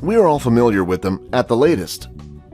We are all familiar with them at the latest,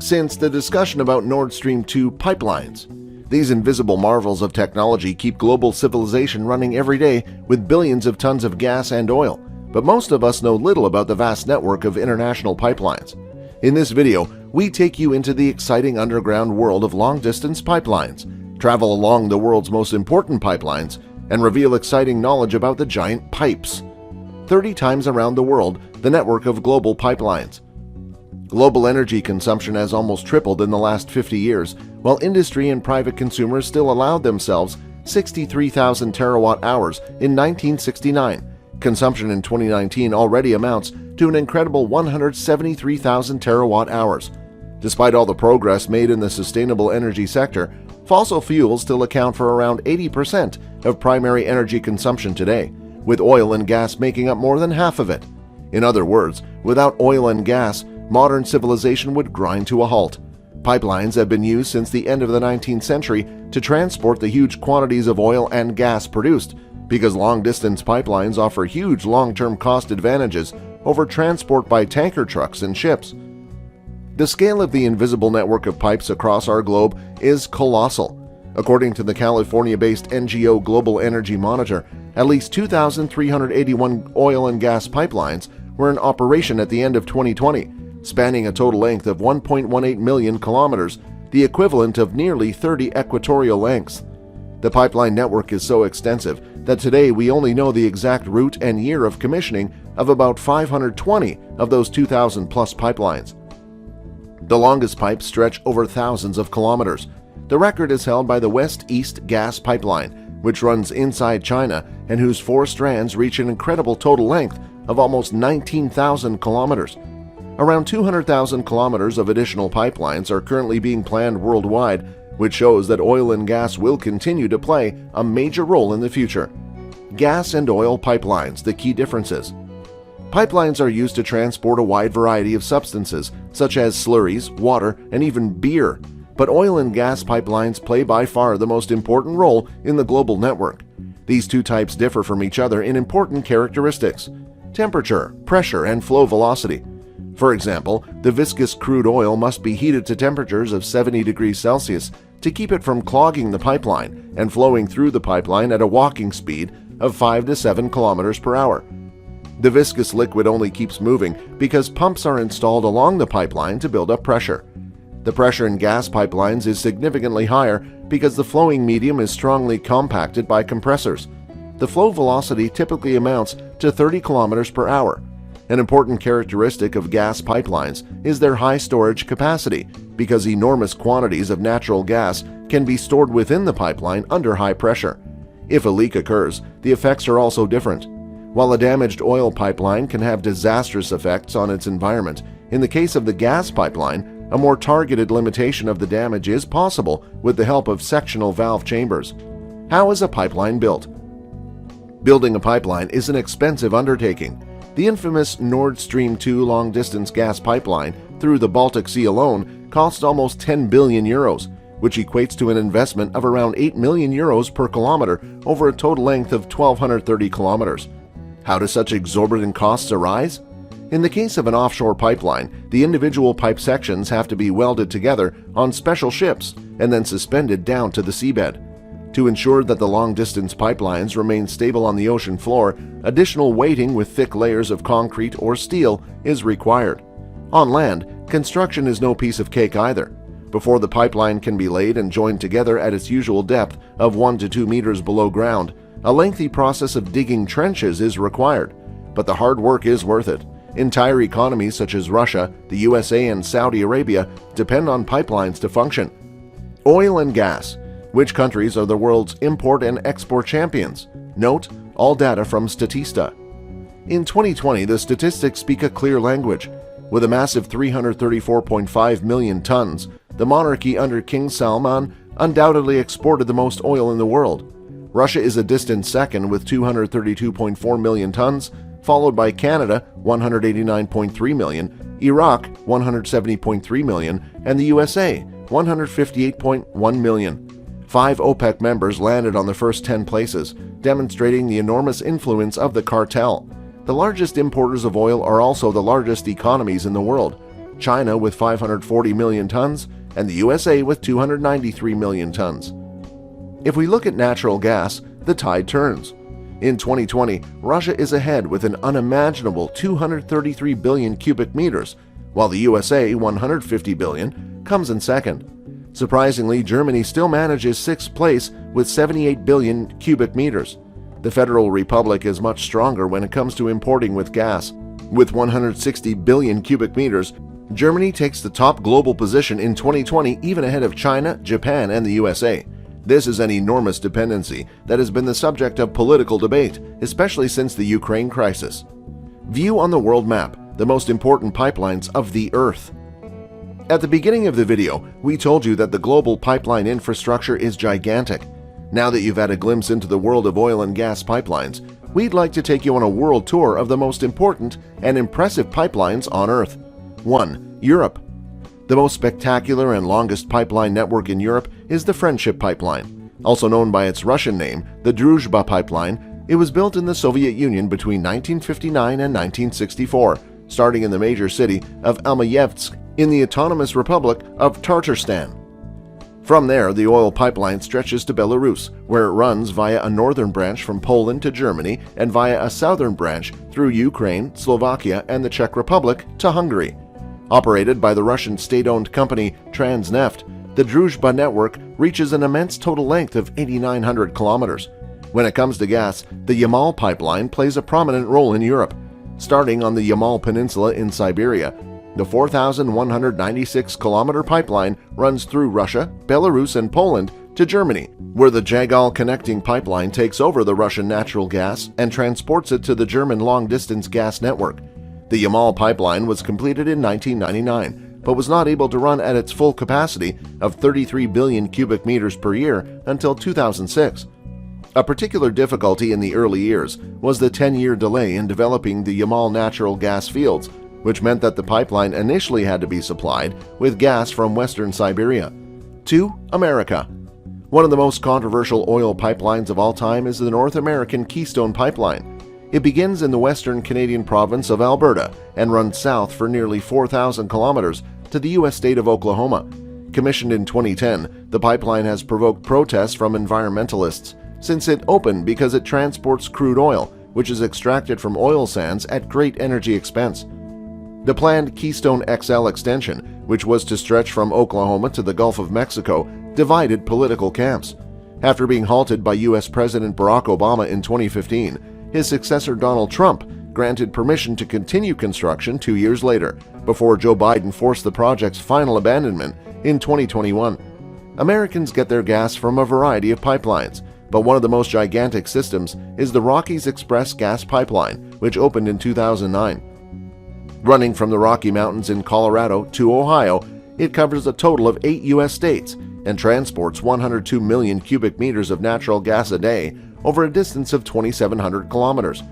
since the discussion about Nord Stream 2 pipelines. These invisible marvels of technology keep global civilization running every day with billions of tons of gas and oil, but most of us know little about the vast network of international pipelines. In this video, we take you into the exciting underground world of long-distance pipelines, travel along the world's most important pipelines, and reveal exciting knowledge about the giant pipes. 30 times around the world, the network of global pipelines. Global energy consumption has almost tripled in the last 50 years, while industry and private consumers still allowed themselves 63,000 terawatt-hours in 1969. Consumption in 2019 already amounts to an incredible 173,000 terawatt-hours. Despite all the progress made in the sustainable energy sector, fossil fuels still account for around 80% of primary energy consumption today, with oil and gas making up more than half of it. In other words, without oil and gas, modern civilization would grind to a halt. Pipelines have been used since the end of the 19th century to transport the huge quantities of oil and gas produced, because long-distance pipelines offer huge long-term cost advantages over transport by tanker trucks and ships. The scale of the invisible network of pipes across our globe is colossal. According to the California-based NGO Global Energy Monitor, at least 2,381 oil and gas pipelines were in operation at the end of 2020, spanning a total length of 1.18 million kilometers, the equivalent of nearly 30 equatorial lengths. The pipeline network is so extensive that today we only know the exact route and year of commissioning of about 520 of those 2,000-plus pipelines. The longest pipes stretch over thousands of kilometers. The record is held by the West-East Gas Pipeline, which runs inside China and whose 4 strands reach an incredible total length of almost 19,000 kilometers. Around 200,000 kilometers of additional pipelines are currently being planned worldwide, which shows that oil and gas will continue to play a major role in the future. Gas and oil pipelines, the key differences. Pipelines are used to transport a wide variety of substances, such as slurries, water, and even beer. But oil and gas pipelines play by far the most important role in the global network. These two types differ from each other in important characteristics: temperature, pressure, and flow velocity. For example, the viscous crude oil must be heated to temperatures of 70 degrees Celsius to keep it from clogging the pipeline and flowing through the pipeline at a walking speed of 5 to 7 kilometers per hour. The viscous liquid only keeps moving because pumps are installed along the pipeline to build up pressure. The pressure in gas pipelines is significantly higher because the flowing medium is strongly compacted by compressors. The flow velocity typically amounts to 30 kilometers per hour. An important characteristic of gas pipelines is their high storage capacity, because enormous quantities of natural gas can be stored within the pipeline under high pressure. If a leak occurs, the effects are also different. While a damaged oil pipeline can have disastrous effects on its environment, in the case of the gas pipeline, a more targeted limitation of the damage is possible with the help of sectional valve chambers. How is a pipeline built? Building a pipeline is an expensive undertaking. The infamous Nord Stream 2 long-distance gas pipeline through the Baltic Sea alone cost almost 10 billion euros, which equates to an investment of around 8 million euros per kilometer over a total length of 1,230 kilometers. How do such exorbitant costs arise? In the case of an offshore pipeline, the individual pipe sections have to be welded together on special ships and then suspended down to the seabed. To ensure that the long-distance pipelines remain stable on the ocean floor, additional weighting with thick layers of concrete or steel is required. On land, construction is no piece of cake either. Before the pipeline can be laid and joined together at its usual depth of 1 to 2 meters below ground, a lengthy process of digging trenches is required. But the hard work is worth it. Entire economies such as Russia, the USA, and Saudi Arabia depend on pipelines to function. Oil and gas. Which countries are the world's import and export champions? Note, all data from Statista. In 2020, the statistics speak a clear language. With a massive 334.5 million tons, the monarchy under King Salman undoubtedly exported the most oil in the world. Russia is a distant second with 232.4 million tons, followed by Canada, 189.3 million, Iraq, 170.3 million, and the USA, 158.1 million. 5 OPEC members landed on the first 10 places, demonstrating the enormous influence of the cartel. The largest importers of oil are also the largest economies in the world, China with 540 million tons and the USA with 293 million tons. If we look at natural gas, the tide turns. In 2020, Russia is ahead with an unimaginable 233 billion cubic meters, while the USA, 150 billion, comes in second. Surprisingly, Germany still manages sixth place with 78 billion cubic meters. The Federal Republic is much stronger when it comes to importing with gas. With 160 billion cubic meters, Germany takes the top global position in 2020, even ahead of China, Japan, and the USA. This is an enormous dependency that has been the subject of political debate, especially since the Ukraine crisis. View on the world map the most important pipelines of the Earth. At the beginning of the video, we told you that the global pipeline infrastructure is gigantic. Now that you've had a glimpse into the world of oil and gas pipelines, we'd like to take you on a world tour of the most important and impressive pipelines on Earth. 1. Europe. The most spectacular and longest pipeline network in Europe is the Friendship Pipeline. Also known by its Russian name, the Druzhba Pipeline, it was built in the Soviet Union between 1959 and 1964, starting in the major city of Almayevsk in the Autonomous Republic of Tatarstan. From there, the oil pipeline stretches to Belarus, where it runs via a northern branch from Poland to Germany and via a southern branch through Ukraine, Slovakia, and the Czech Republic to Hungary. Operated by the Russian state-owned company Transneft, the Druzhba network reaches an immense total length of 8,900 kilometers. When it comes to gas, the Yamal pipeline plays a prominent role in Europe. Starting on the Yamal Peninsula in Siberia, the 4,196-kilometer pipeline runs through Russia, Belarus, and Poland to Germany, where the Jagal connecting pipeline takes over the Russian natural gas and transports it to the German long-distance gas network. The Yamal pipeline was completed in 1999, but was not able to run at its full capacity of 33 billion cubic meters per year until 2006. A particular difficulty in the early years was the 10-year delay in developing the Yamal natural gas fields, which meant that the pipeline initially had to be supplied with gas from western Siberia. 2. America. One of the most controversial oil pipelines of all time is the North American Keystone Pipeline. It begins in the western Canadian province of Alberta and runs south for nearly 4,000 kilometers to the U.S. state of Oklahoma. Commissioned in 2010, the pipeline has provoked protests from environmentalists since it opened because it transports crude oil, which is extracted from oil sands at great energy expense. The planned Keystone XL extension, which was to stretch from Oklahoma to the Gulf of Mexico, divided political camps. After being halted by U.S. President Barack Obama in 2015, his successor Donald Trump granted permission to continue construction 2 years later, before Joe Biden forced the project's final abandonment in 2021. Americans get their gas from a variety of pipelines, but one of the most gigantic systems is the Rockies Express gas pipeline, which opened in 2009. Running from the Rocky Mountains in Colorado to Ohio, it covers a total of 8 U.S. states and transports 102 million cubic meters of natural gas a day over a distance of 2,700 kilometers.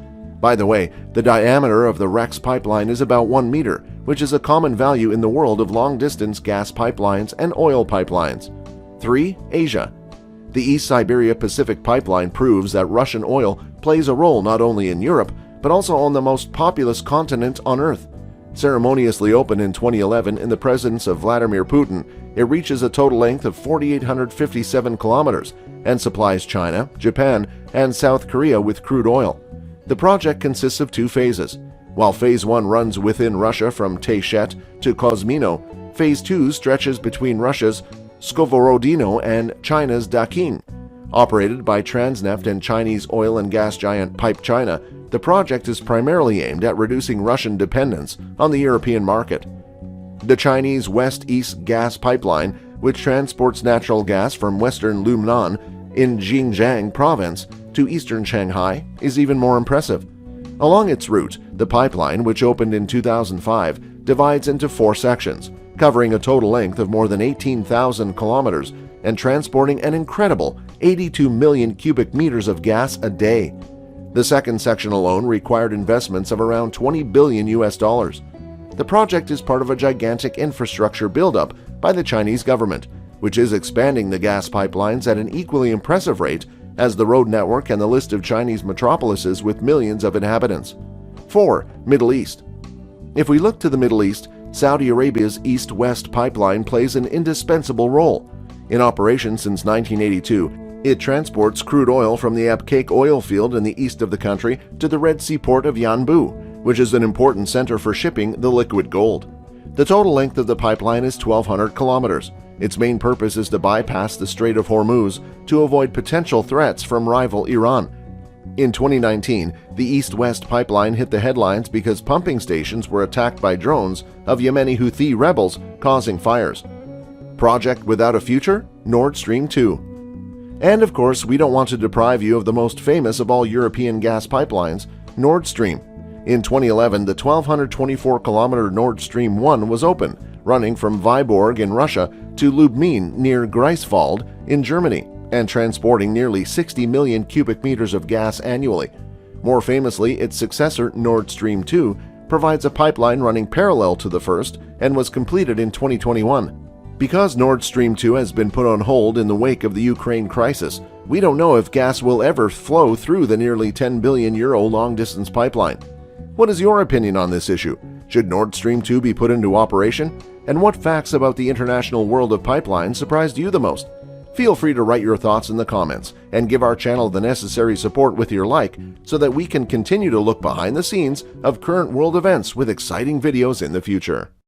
By the way, the diameter of the REX pipeline is about 1 meter, which is a common value in the world of long-distance gas pipelines and oil pipelines. 3. Asia. The East Siberia Pacific Pipeline proves that Russian oil plays a role not only in Europe, but also on the most populous continent on Earth. Ceremoniously opened in 2011 in the presence of Vladimir Putin, it reaches a total length of 4,857 kilometers and supplies China, Japan, and South Korea with crude oil. The project consists of 2 phases. While Phase 1 runs within Russia from Tayshet to Kozmino, Phase 2 stretches between Russia's Skovorodino and China's Daqing. Operated by Transneft and Chinese oil and gas giant PipeChina, the project is primarily aimed at reducing Russian dependence on the European market. The Chinese West-East Gas Pipeline, which transports natural gas from western Lumnan in Xinjiang province to eastern Shanghai, is even more impressive. Along its route, the pipeline, which opened in 2005, divides into 4 sections, covering a total length of more than 18,000 kilometers and transporting an incredible 82 million cubic meters of gas a day. The second section alone required investments of around 20 billion US dollars. The project is part of a gigantic infrastructure buildup by the Chinese government, which is expanding the gas pipelines at an equally impressive rate as the road network and the list of Chinese metropolises with millions of inhabitants. 4. Middle East. If we look to the Middle East, Saudi Arabia's East-West pipeline plays an indispensable role. In operation since 1982, it transports crude oil from the Abqaiq oil field in the east of the country to the Red Sea port of Yanbu, which is an important center for shipping the liquid gold. The total length of the pipeline is 1,200 kilometers. Its main purpose is to bypass the Strait of Hormuz to avoid potential threats from rival Iran. In 2019, the East-West pipeline hit the headlines because pumping stations were attacked by drones of Yemeni Houthi rebels, causing fires. Project without a future? Nord Stream 2. And of course, we don't want to deprive you of the most famous of all European gas pipelines, Nord Stream. In 2011, the 1,224-kilometer Nord Stream 1 was open, running from Vyborg in Russia to Lubmin near Greifswald in Germany, and transporting nearly 60 million cubic meters of gas annually. More famously, its successor, Nord Stream 2, provides a pipeline running parallel to the first and was completed in 2021. Because Nord Stream 2 has been put on hold in the wake of the Ukraine crisis, we don't know if gas will ever flow through the nearly €10 billion long-distance pipeline. What is your opinion on this issue? Should Nord Stream 2 be put into operation? And what facts about the international world of pipelines surprised you the most? Feel free to write your thoughts in the comments and give our channel the necessary support with your like so that we can continue to look behind the scenes of current world events with exciting videos in the future.